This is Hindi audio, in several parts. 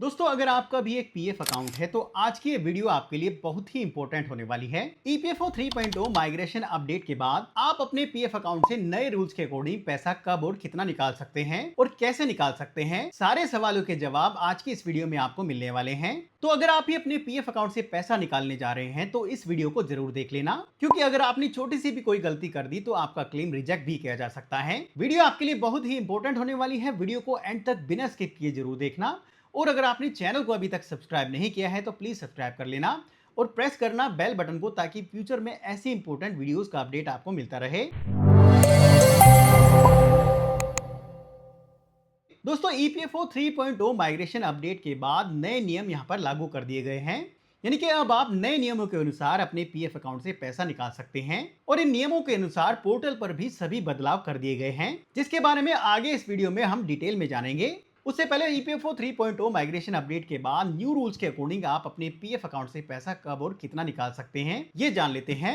दोस्तों, अगर आपका भी एक पीएफ अकाउंट है तो आज की ये वीडियो आपके लिए बहुत ही इंपॉर्टेंट होने वाली है। ईपीएफओ 3.0 माइग्रेशन अपडेट के बाद आप अपने पीएफ अकाउंट से नए रूल्स के अकॉर्डिंग पैसा कब और कितना निकाल सकते हैं और कैसे निकाल सकते हैं, सारे सवालों के जवाब आज की इस वीडियो में आपको मिलने वाले हैं। तो अगर आप ही अपने पीएफ अकाउंट से पैसा निकालने जा रहे हैं तो इस वीडियो को जरूर देख लेना, क्योंकि अगर आपने छोटी सी भी कोई गलती कर दी तो आपका क्लेम रिजेक्ट भी किया जा सकता है। वीडियो आपके लिए बहुत ही इंपॉर्टेंट होने वाली है। वीडियो को एंड तक बिना स्किप किए जरूर देखना, और अगर आपने चैनल को अभी तक सब्सक्राइब नहीं किया है तो प्लीज सब्सक्राइब कर लेना और प्रेस करना बेल बटन को, ताकि फ्यूचर में ऐसी इंपॉर्टेंट वीडियोस का अपडेट आपको मिलता रहे। दोस्तों, ईपीएफओ 3.0 माइग्रेशन अपडेट के बाद नए नियम यहां पर लागू कर दिए गए हैं। यानी कि अब आप नए नियमों के अनुसार अपने पीएफ अकाउंट से पैसा निकाल सकते हैं, और इन नियमों के अनुसार पोर्टल पर भी सभी बदलाव कर दिए गए हैं, जिसके बारे में आगे इस वीडियो में हम डिटेल में जानेंगे। उससे पहले ईपीएफओ 3.0 माइग्रेशन अपडेट के बाद न्यू रूल्स के अकॉर्डिंग आप अपने पीएफ अकाउंट से पैसा कब और कितना निकाल सकते हैं, ये जान लेते हैं।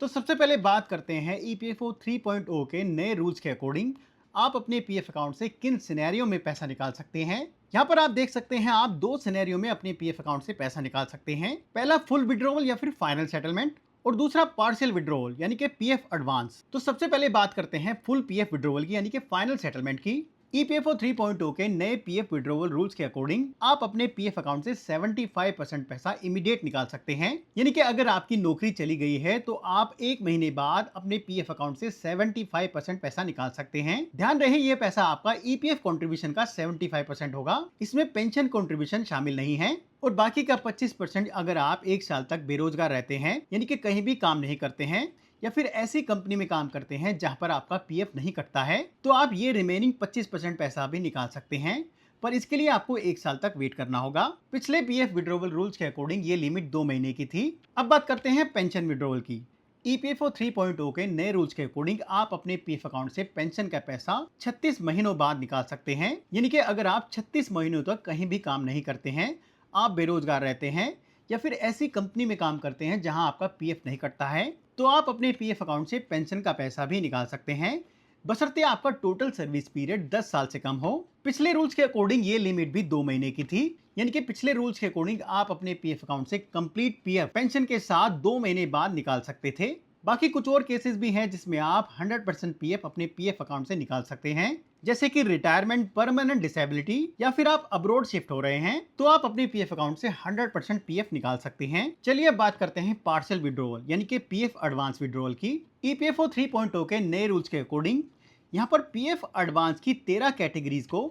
तो सबसे पहले बात करते हैं ईपीएफओ 3.0 के नए रूल्स के अकॉर्डिंग आप अपने पीएफ अकाउंट से किन सिनेरियो में पैसा निकाल सकते हैं। यहाँ पर आप देख सकते हैं, आप दो सिनेरियो में अपने पीएफ अकाउंट से पैसा निकाल सकते हैं। पहला फुल विड्रॉवल या फिर फाइनल सेटलमेंट, और दूसरा पार्शियल विड्रॉवल यानी कि पीएफ एडवांस। तो सबसे पहले बात करते हैं फुल पीएफ विड्रॉवल की, यानी कि फाइनल सेटलमेंट की। ईपीएफओ 3.0 के नए पीएफ विड्रॉवल रूल्स के अकॉर्डिंग आप अपने पीएफ अकाउंट से 75% पैसा इमीडिएट निकाल सकते हैं। यानी कि अगर आपकी नौकरी चली गई है तो आप एक महीने बाद अपने पीएफ अकाउंट से 75% पैसा निकाल सकते हैं। ध्यान रहे, ये पैसा आपका ईपीएफ कंट्रीब्यूशन का 75% होगा, इसमें पेंशन कंट्रीब्यूशन शामिल नहीं है। और बाकी का 25% अगर आप एक साल तक बेरोजगार रहते हैं, यानी कि कहीं भी काम नहीं करते हैं या फिर ऐसी कंपनी में काम करते हैं जहां पर आपका पीएफ नहीं कटता है, तो आप ये रिमेनिंग 25% पैसा भी निकाल सकते हैं। पर इसके लिए आपको एक साल तक वेट करना होगा। पिछले पीएफ विड्रॉवल रूल्स के अकॉर्डिंग ये लिमिट 2 महीने की थी। अब बात करते हैं पेंशन विड्रॉवल की। ईपीएफओ 3.0 के नए रूल्स के अकॉर्डिंग आप अपने पीएफ अकाउंट से पेंशन का पैसा 36 महीनों बाद निकाल सकते हैं। यानी कि अगर आप 36 महीनों तक कहीं भी काम नहीं करते हैं, आप बेरोजगार रहते हैं या फिर ऐसी कंपनी में काम करते हैं जहां आपका पीएफ नहीं कटता है, तो आप अपने पीएफ अकाउंट से पेंशन का पैसा भी निकाल सकते हैं, बशर्ते आपका टोटल सर्विस पीरियड 10 साल से कम हो। पिछले रूल्स के अकॉर्डिंग ये लिमिट भी 2 महीने की थी। यानी कि पिछले रूल्स के अकॉर्डिंग आप अपने पीएफ अकाउंट से कंप्लीट पीएफ पेंशन के साथ 2 महीने बाद निकाल सकते थे। बाकी कुछ और केसेस भी हैं जिसमें आप 100% पीएफ अपने पीएफ अकाउंट से निकाल सकते हैं, जैसे कि रिटायरमेंट, परमानेंट डिसेबिलिटी, या फिर आप अब्रॉड शिफ्ट हो रहे हैं, तो आप अपने पीएफ अकाउंट से 100% पीएफ निकाल सकते हैं। चलिए अब बात करते हैं पार्शियल विड्रॉवल यानी कि पीएफ एडवांस विड्रॉवल की। ईपीएफओ 3.0 के नए रूल्स के अकॉर्डिंग यहाँ पर पीएफ एडवांस की 13 कैटेगरीज को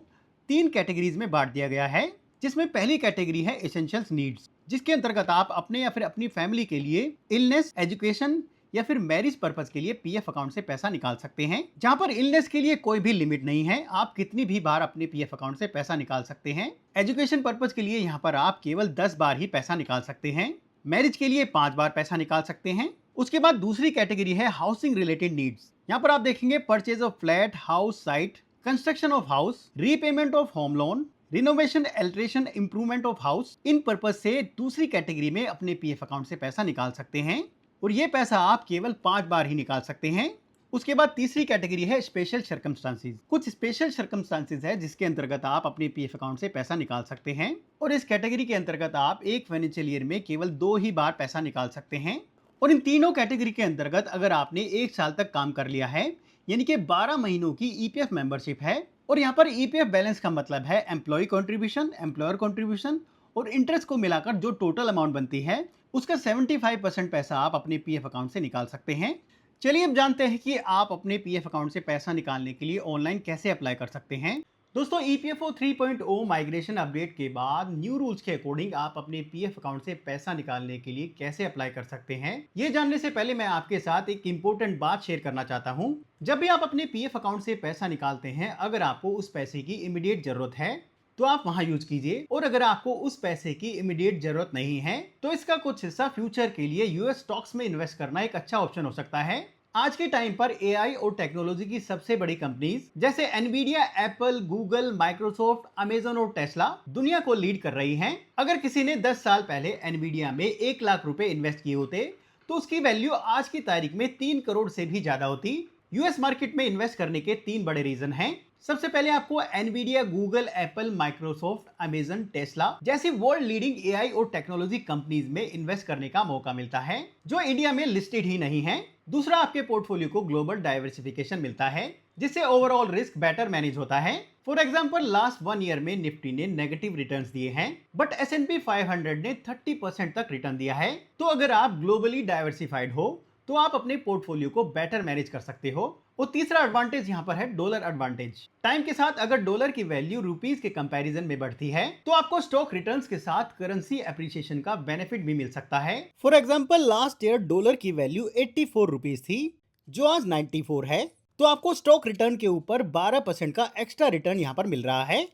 3 कैटेगरीज में बांट दिया गया है, जिसमें पहली कैटेगरी है एसेंशियल्स नीड्स, जिसके अंतर्गत आप अपने या फिर अपनी फैमिली के लिए इलनेस, एजुकेशन या फिर मैरिज पर्पस के लिए पीएफ अकाउंट से पैसा निकाल सकते हैं। जहां पर इलनेस के लिए कोई भी लिमिट नहीं है, आप कितनी भी बार अपने पीएफ अकाउंट से पैसा निकाल सकते हैं। एजुकेशन पर्पस के लिए यहां पर आप केवल 10 बार ही पैसा निकाल सकते हैं। मैरिज के लिए 5 बार पैसा निकाल सकते हैं। उसके बाद दूसरी कैटेगरी है हाउसिंग रिलेटेड नीड्स। यहाँ पर आप देखेंगे purchase of flat, house site, construction of house, repayment of home loan, renovation, alteration, improvement of house. In purpose से दूसरी कैटेगरी में अपने पीएफ अकाउंट से पैसा निकाल सकते हैं, और ये पैसा आप केवल 5 बार ही निकाल सकते हैं। उसके बाद तीसरी कैटेगरी है स्पेशल सर्कमस्टांसेस। कुछ स्पेशल सर्कमस्टांसेस है जिसके अंतर्गत आप अपने पीएफ अकाउंट से पैसा निकाल सकते हैं, और इस कैटेगरी के अंतर्गत आप एक फाइनेंशियल ईयर में केवल 2 ही बार पैसा निकाल सकते हैं। और इन तीनों कैटेगरी के अंतर्गत अगर आपने एक साल तक काम कर लिया है, यानी कि 12 महीनों की ईपीएफ मेंबरशिप है, और यहाँ पर ईपीएफ बैलेंस का मतलब है एम्प्लॉय कंट्रीब्यूशन, एम्प्लॉयर कंट्रीब्यूशन और इंटरेस्ट को मिलाकर जो टोटल अमाउंट बनती है, उसका 75% पैसा आप अपने पीएफ अकाउंट से निकाल सकते हैं। चलिए अब जानते हैं कि आप अपने पीएफ अकाउंट से पैसा निकालने के लिए ऑनलाइन कैसे अप्लाई कर सकते हैं। दोस्तों, ईपीएफओ 3.0 माइग्रेशन अपडेट के बाद न्यू रूल्स के अकॉर्डिंग आप अपने पीएफ अकाउंट से पैसा निकालने के लिए कैसे अप्लाई कर सकते हैं, ये जानने से पहले मैं आपके साथ एक इंपॉर्टेंट बात शेयर करना चाहता हूं। जब भी आप अपने पीएफ अकाउंट से पैसा निकालते हैं, अगर आपको उस पैसे की इमीडिएट जरूरत है तो आप वहां यूज कीजिए, और अगर आपको उस पैसे की इमीडिएट जरूरत नहीं है तो इसका कुछ हिस्सा फ्यूचर के लिए यूएस स्टॉक्स में इन्वेस्ट करना एक अच्छा ऑप्शन हो सकता है। आज के टाइम पर एआई और टेक्नोलॉजी की सबसे बड़ी कंपनीज जैसे Nvidia, Apple, Google, Microsoft, Amazon और टेस्ला दुनिया को लीड कर रही हैं। अगर किसी ने 10 साल पहले एनवीडिया में 1 लाख रुपए इन्वेस्ट किए होते तो उसकी वैल्यू आज की तारीख में 3 करोड़ से भी ज्यादा होती। यूएस मार्केट में इन्वेस्ट करने के 3 बड़े रीजन हैं। सबसे पहले आपको Nvidia, Google, Apple, Microsoft, Amazon, Tesla जैसी वर्ल्ड लीडिंग एआई और टेक्नोलॉजी कंपनीज में इन्वेस्ट करने का मौका मिलता है जो इंडिया में लिस्टेड ही नहीं है। दूसरा, आपके पोर्टफोलियो को ग्लोबल डाइवर्सिफिकेशन मिलता है जिससे ओवरऑल रिस्क बेटर मैनेज होता है। फॉर एग्जाम्पल, लास्ट 1 ईयर में निफ्टी ने नेगेटिव रिटर्न्स दिए हैं बट S&P 500 ने 30% तक रिटर्न दिया है। तो अगर आप ग्लोबली डाइवर्सिफाइड हो तो आप अपने पोर्टफोलियो को बेटर मैनेज कर सकते हो। और तीसरा एडवांटेज यहाँ पर है डॉलर एडवांटेज। टाइम के साथ अगर डॉलर की वैल्यू रुपीस के कंपैरिजन में बढ़ती है तो आपको स्टॉक रिटर्न्स के साथ करेंसी एप्रिसिएशन का बेनिफिट भी मिल सकता है। For example, last year dollar की वैल्यू 84 रुपीस थी जो आज 94 है, तो आपको स्टॉक रिटर्न के ऊपर 12% का एक्स्ट्रा रिटर्न यहाँ पर मिल रहा है।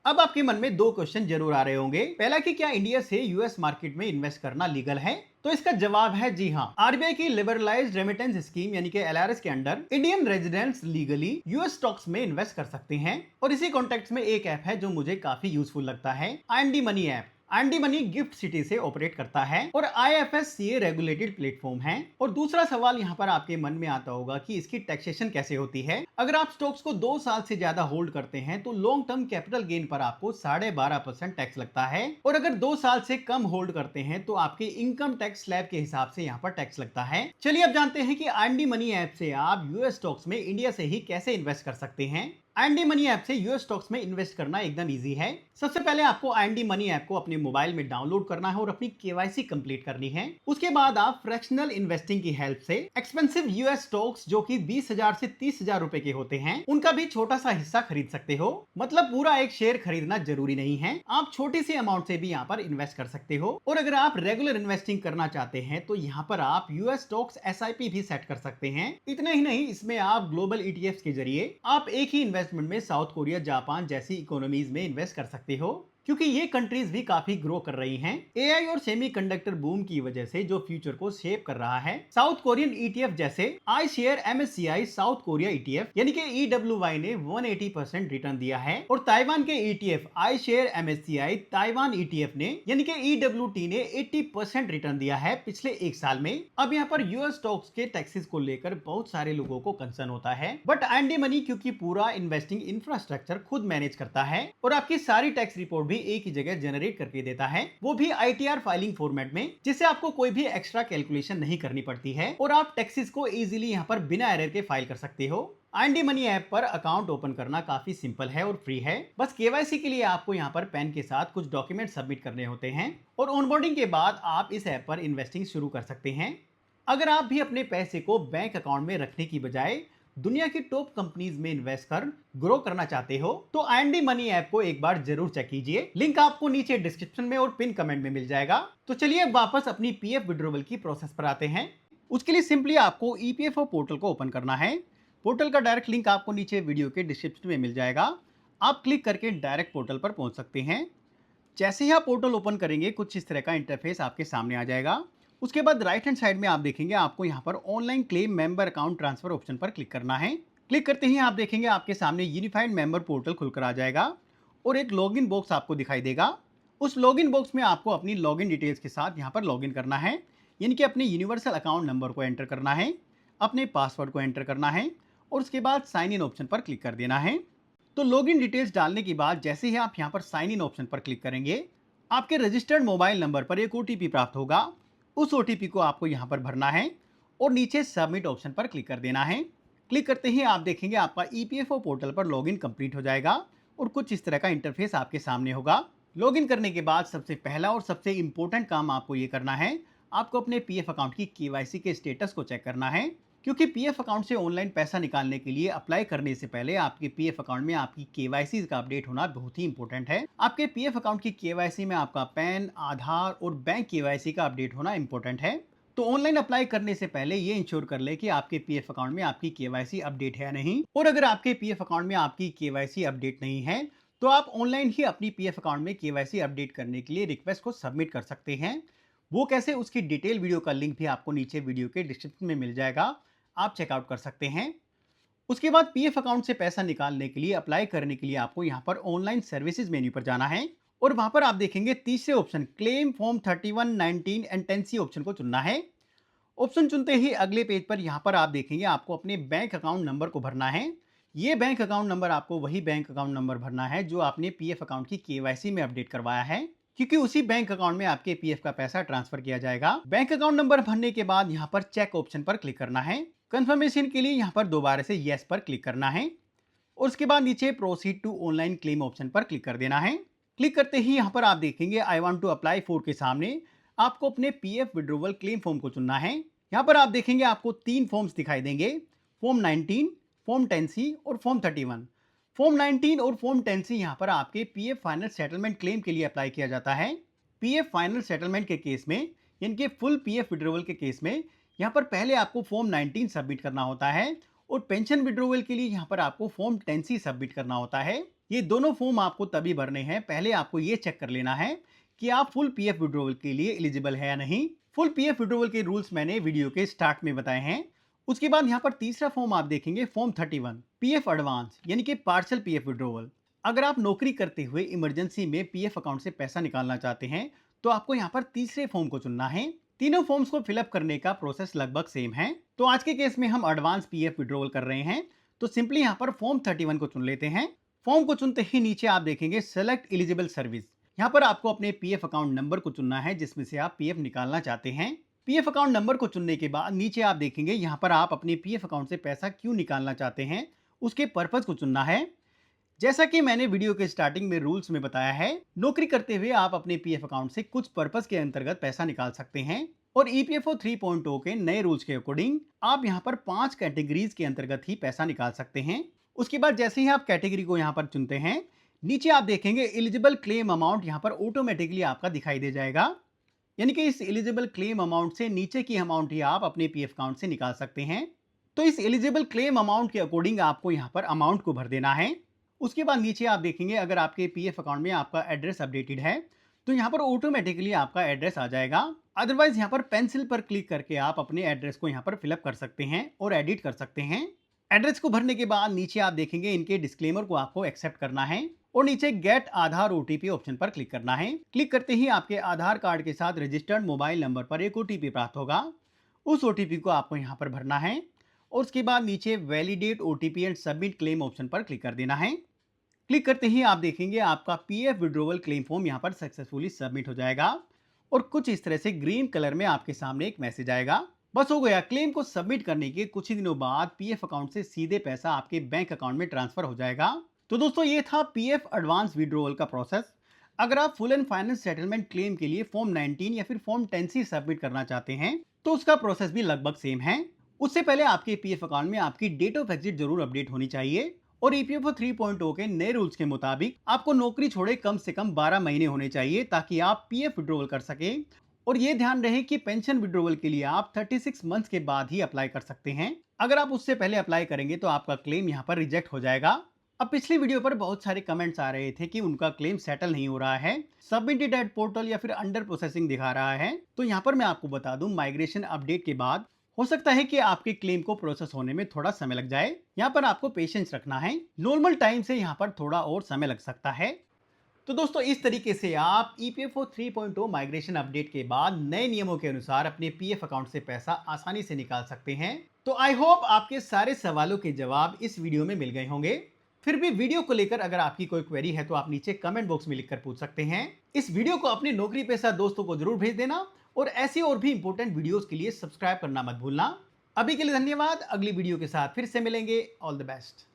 अब आपके मन में दो क्वेश्चन जरूर आ रहे होंगे। पहला कि क्या इंडिया से यूएस मार्केट में इन्वेस्ट करना लीगल है? तो इसका जवाब है जी हाँ। आरबीआई की लिबरलाइज्ड रेमिटेंस स्कीम यानी कि एलआरएस के under Indian residents legally US stocks में इन्वेस्ट कर सकते हैं। और इसी कॉन्टेक्स्ट में एक ऐप है जो मुझे काफी यूजफुल लगता है, IMD money app. IMD money gift city से ऑपरेट करता है और IFSCA रेगुलेटेड प्लेटफॉर्म है। और दूसरा सवाल यहाँ पर आपके मन में आता होगा कि इसकी टैक्सेशन कैसे होती है। अगर आप स्टॉक्स को 2 साल से ज्यादा होल्ड करते हैं तो लॉन्ग टर्म कैपिटल गेन पर आपको 12.5% टैक्स लगता है और अगर 2 साल से कम होल्ड करते हैं तो आपके इनकम टैक्स स्लैब के हिसाब से यहाँ पर टैक्स लगता है। चलिए अब जानते हैं कि IMD मनी ऐप से आप यूएस स्टॉक्स में इंडिया से ही कैसे इन्वेस्ट कर सकते हैं। IMD मनी ऐप से यूएस स्टॉक्स में इन्वेस्ट करना एकदम इजी है। सबसे पहले आपको IMD मनी ऐप को अपने मोबाइल में डाउनलोड करना है और अपनी केवाईसी कंप्लीट करनी है। उसके बाद आप फ्रैक्शनल इन्वेस्टिंग की हेल्प से एक्सपेंसिव यूएस स्टॉक्स जो कि 20,000 से 30,000 रुपए के होते हैं उनका भी छोटा सा हिस्सा खरीद सकते हो। मतलब पूरा एक शेयर खरीदना जरूरी नहीं है, आप छोटी सी अमाउंट से भी यहाँ पर इन्वेस्ट कर सकते हो। और अगर आप रेगुलर इन्वेस्टिंग करना चाहते हैं तो यहाँ पर आप यूएस स्टॉक्स SIP भी सेट कर सकते हैं। इतना ही नहीं, इसमें आप ग्लोबल ETFs के जरिए आप एक ही इन्वेस्टमेंट में साउथ कोरिया, जापान जैसी इकोनॉमीज में इन्वेस्ट कर सकते हो क्योंकि ये कंट्रीज भी काफी ग्रो कर रही हैं। एआई और सेमीकंडक्टर बूम की वजह से जो फ्यूचर को शेप कर रहा है, साउथ कोरियन ETF जैसे I share MSCI south Korea ETF यानी कि EWY ने 180% रिटर्न दिया है और ताइवान के ETF I share MSCI Taiwan ETF ने यानी कि EWT ने 80% रिटर्न दिया है पिछले एक साल में। अब यहाँ पर यूएस स्टॉक्स के टैक्सेस को लेकर बहुत सारे लोगों को कंसर्न होता है बट IMD मनी क्योंकि पूरा इन्वेस्टिंग इंफ्रास्ट्रक्चर खुद मैनेज करता है और आपकी सारी टैक्स रिपोर्ट एक ही जगह जनरेट करके देता है, वो भी ITR फाइलिंग फॉर्मेट में, जिससे आपको कोई भी एक्स्ट्रा कैलकुलेशन नहीं करनी पड़ती है और आप टैक्सेस को इजीली यहाँ पर बिना एरर के फाइल कर सकते हो। IMD मनी ऐप पर अकाउंट ओपन करना काफी सिंपल है और फ्री है। बस KYC के लिए आपको यहाँ पर पैन के साथ कुछ डॉक्यूमेंट सबमिट करने होते हैं और ऑनबोर्डिंग के बाद आप इस ऐप पर इन्वेस्टिंग शुरू कर सकते हैं। अगर आप भी अपने पैसे को बैंक अकाउंट में रखने की बजाय दुनिया की टॉप कंपनीज में इन्वेस्ट कर ग्रो करना चाहते हो तो IMD मनी ऐप को एक बार जरूर चेक कीजिए। लिंक आपको नीचे डिस्क्रिप्शन में और पिन कमेंट में मिल जाएगा। तो चलिए अब वापस अपनी PF विड्रॉवल की प्रोसेस पर आते हैं। उसके लिए सिंपली आपको EPFO पोर्टल को ओपन करना है। पोर्टल का डायरेक्ट लिंक आपको नीचे वीडियो के डिस्क्रिप्शन में मिल जाएगा। आप क्लिक करके डायरेक्ट पोर्टल पर पहुंच सकते हैं। जैसे ही आप पोर्टल ओपन करेंगे कुछ इस तरह का इंटरफेस आपके सामने आ जाएगा। उसके बाद राइट हैंड साइड में आप देखेंगे आपको यहाँ पर online claim member account transfer option पर क्लिक करना है। क्लिक करते ही आप देखेंगे आपके सामने यूनिफाइड मेंबर पोर्टल खुलकर आ जाएगा और एक लॉगिन बॉक्स आपको दिखाई देगा। उस लॉगिन बॉक्स में आपको अपनी लॉगिन डिटेल्स के साथ यहाँ पर लॉगिन करना है, यानी कि अपने यूनिवर्सल अकाउंट नंबर को एंटर करना है, अपने पासवर्ड को एंटर करना है और उसके बाद साइन इन ऑप्शन पर क्लिक कर देना है। तो लॉगिन डिटेल्स डालने के बाद जैसे ही आप यहाँ पर साइन इन ऑप्शन पर क्लिक करेंगे आपके रजिस्टर्ड मोबाइल नंबर पर एक OTP प्राप्त होगा। उस OTP को आपको यहाँ पर भरना है और नीचे सबमिट ऑप्शन पर क्लिक कर देना है। क्लिक करते ही आप देखेंगे आपका EPFO पोर्टल पर लॉगिन कंप्लीट हो जाएगा और कुछ इस तरह का इंटरफेस आपके सामने होगा। लॉगिन करने के बाद सबसे पहला और सबसे इंपॉर्टेंट काम आपको ये करना है, आपको अपने PF अकाउंट की KYC के स्टेटस को चेक करना है क्योंकि PF अकाउंट से ऑनलाइन पैसा निकालने के लिए अप्लाई करने से पहले आपके PF अकाउंट में आपकी KYC का अपडेट होना बहुत ही इंपॉर्टेंट है। आपके PF अकाउंट की KYC में आपका पैन, आधार और बैंक KYC का अपडेट होना इंपॉर्टेंट है। तो ऑनलाइन अप्लाई करने से पहले ये इंश्योर कर ले कि आपके PF अकाउंट में आपकी KYC अपडेट है नहीं। और अगर आपके PF अकाउंट में आपकी KYC अपडेट नहीं है तो आप ऑनलाइन ही अपनी PF अकाउंट में KYC अपडेट करने के लिए रिक्वेस्ट को सबमिट कर सकते हैं। वो कैसे, उसकी डिटेल वीडियो का लिंक भी आपको नीचे वीडियो के डिस्क्रिप्शन में मिल जाएगा, आप चेकआउट कर सकते हैं। उसके बाद PF अकाउंट से पैसा निकालने के लिए, अप्लाई करने के लिए आपको यहाँ पर ऑनलाइन सर्विसेज मेन्यू पर जाना है और वहां पर आप देखेंगे तीसरे option claim form 3119 and 10C option को चुनना है। ऑप्शन चुनते ही अगले पेज पर यहाँ पर आप देखेंगे आपको अपने बैंक अकाउंट नंबर को भरना है, ये बैंक अकाउंट नंबर आपको वही बैंक अकाउंट नंबर भरना है जो आपने पीएफ अकाउंट की केवाईसी में अपडेट करवाया है, क्योंकि उसी बैंक अकाउंट में आपके पीएफ का पैसा ट्रांसफर किया जाएगा। बैंक अकाउंट नंबर भरने के बाद यहाँ पर चेक ऑप्शन पर क्लिक करना है। कंफर्मेशन के लिए यहाँ पर दोबारा से यस पर क्लिक करना है और उसके बाद नीचे proceed to online claim option पर क्लिक कर देना है। क्लिक करते ही यहाँ पर आप देखेंगे I want to apply for के सामने आपको अपने पीएफ विड्रॉवल क्लेम फॉर्म को चुनना है। यहाँ पर आप देखेंगे आपको 3 फॉर्म्स दिखाई देंगे, फॉर्म 19, फॉर्म 10C और फॉर्म 31। फॉर्म 19 और फॉर्म 10C यहाँ पर आपके पीएफ फाइनल सेटलमेंट क्लेम के लिए अप्लाई किया जाता है। पीएफ फाइनल सेटलमेंट के केस में, इनके फुल पीएफ विड्रॉवल के केस में यहाँ पर पहले आपको फॉर्म 19 सबमिट करना होता है और पेंशन विड्रॉवल के लिए यहाँ पर आपको फॉर्म 10C सबमिट करना होता है। ये दोनों फॉर्म आपको तभी भरने हैं, पहले आपको ये चेक कर लेना है कि आप फुल पीएफ विड्रॉवल के लिए एलिजिबल है या नहीं। फुल पीएफ विड्रॉवल के रूल्स मैंने वीडियो के स्टार्ट में बताए हैं। उसके बाद यहाँ पर तीसरा फॉर्म आप देखेंगे फॉर्म 31, पीएफ एडवांस यानी कि पार्शियल पीएफ विड्रॉवल। अगर आप नौकरी करते हुए इमरजेंसी में पीएफ अकाउंट से पैसा निकालना चाहते हैं तो आपको यहाँ पर तीसरे फॉर्म को चुनना है। तीनों फॉर्म्स को फिलअप करने का प्रोसेस लगभग सेम है। तो आज के केस में हम एडवांस पीएफ विड्रॉवल कर रहे हैं, तो सिंपली यहाँ पर फॉर्म 31 को चुन लेते हैं। फॉर्म को चुनते ही नीचे आप देखेंगे सेलेक्ट एलिजिबल सर्विस। यहाँ पर आपको अपने पीएफ अकाउंट नंबर को चुनना है जिसमें से आप पीएफ निकालना चाहते हैं। पीएफ अकाउंट नंबर को चुनने के बाद नीचे आप देखेंगे यहाँ पर आप अपने पीएफ अकाउंट से पैसा क्यों निकालना चाहते हैं, उसके पर्पज को चुनना है। जैसा कि मैंने वीडियो के स्टार्टिंग में रूल्स में बताया है, नौकरी करते हुए आप अपने पीएफ अकाउंट से कुछ पर्पज के अंतर्गत पैसा निकाल सकते हैं और ईपीएफओ 3.0 के नए रूल्स के अकॉर्डिंग आप यहाँ पर 5 कैटेगरीज के अंतर्गत ही पैसा निकाल सकते हैं। उसके बाद जैसे ही आप कैटेगरी को यहाँ पर चुनते हैं, नीचे आप देखेंगे एलिजिबल क्लेम अमाउंट यहाँ पर ऑटोमेटिकली आपका दिखाई दे जाएगा, यानी कि इस एलिजिबल क्लेम अमाउंट से नीचे की अमाउंट ही आप अपने पीएफ अकाउंट से निकाल सकते हैं। तो इस एलिजिबल क्लेम अमाउंट के अकॉर्डिंग आपको यहाँ पर अमाउंट को भर देना है। उसके बाद नीचे आप देखेंगे अगर आपके पीएफ अकाउंट में आपका एड्रेस अपडेटेड है तो यहाँ पर ऑटोमेटिकली आपका एड्रेस आ जाएगा। अदरवाइज यहाँ पर पेंसिल पर क्लिक करके आप अपने एड्रेस को यहाँ पर फिलअप कर सकते हैं और एडिट कर सकते हैं। एड्रेस को भरने के बाद नीचे आप देखेंगे इनके डिस्क्लेमर को आपको एक्सेप्ट करना है और नीचे गेट आधार ओटीपी ऑप्शन पर क्लिक करना है। क्लिक करते ही आपके आधार कार्ड के साथ रजिस्टर्ड मोबाइल नंबर पर एक ओटीपी प्राप्त होगा। उस ओटीपी को आपको यहाँ पर भरना है और उसके बाद नीचे validate OTP and submit claim option पर क्लिक कर देना है। क्लिक करते ही आप देखेंगे आपका पीएफ विड्रॉवल क्लेम फॉर्म यहाँ पर सक्सेसफुली सबमिट हो जाएगा और कुछ इस तरह से ग्रीन कलर में आपके सामने एक मैसेज आएगा। बस हो गया। क्लेम को सबमिट करने के कुछ ही दिनों बाद पीएफ अकाउंट से सीधे पैसा आपके बैंक अकाउंट में ट्रांसफर हो जाएगा। तो दोस्तों ये था पीएफ एडवांस विड्रॉवल का प्रोसेस। अगर आप full and final settlement claim के लिए फॉर्म 19 या फिर फॉर्म 10C सबमिट करना चाहते हैं तो उसका प्रोसेस भी लगभग सेम है। उससे पहले आपके पीएफ अकाउंट में आपकी डेट ऑफ एग्जिट जरूर अपडेट होनी चाहिए और ईपीएफओ 3.0 के नए रूल्स के मुताबिक आपको नौकरी छोड़े कम से कम 12 महीने होने चाहिए ताकि आप पीएफ विड्रॉवल कर सकें। और ये ध्यान रहे कि पेंशन विड्रॉवल के लिए आप 36 मंथ्स के बाद ही अप्लाई कर सकते हैं। अगर आप उससे पहले अप्लाई करेंगे तो आपका क्लेम यहाँ पर रिजेक्ट हो जाएगा। अब पिछली वीडियो पर बहुत सारे कमेंट्स आ रहे थे कि उनका क्लेम सेटल नहीं हो रहा है, सबमिटेड एट पोर्टल या फिर अंडर प्रोसेसिंग दिखा रहा है। तो यहाँ पर मैं आपको बता दूं, माइग्रेशन अपडेट के बाद हो सकता है कि आपके क्लेम को प्रोसेस होने में थोड़ा समय लग जाए। यहाँ पर आपको पेशेंस रखना है, नॉर्मल टाइम से यहाँ पर थोड़ा और समय लग सकता है। तो दोस्तों इस तरीके से आप ईपीएफओ 3.0 माइग्रेशन अपडेट के बाद नए नियमों के अनुसार अपने पीएफ अकाउंट से पैसा आसानी से निकाल सकते हैं। तो आई होप आपके सारे सवालों के जवाब इस वीडियो में मिल गए होंगे। फिर भी वीडियो को लेकर अगर आपकी कोई क्वेरी है तो आप नीचे कमेंट बॉक्स में लिखकर पूछ सकते हैं। इस वीडियो को अपने नौकरी पेशा दोस्तों को जरूर भेज देना और ऐसे और भी इंपॉर्टेंट वीडियोस के लिए सब्सक्राइब करना मत भूलना। अभी के लिए धन्यवाद। अगली वीडियो के साथ फिर से मिलेंगे। All the best.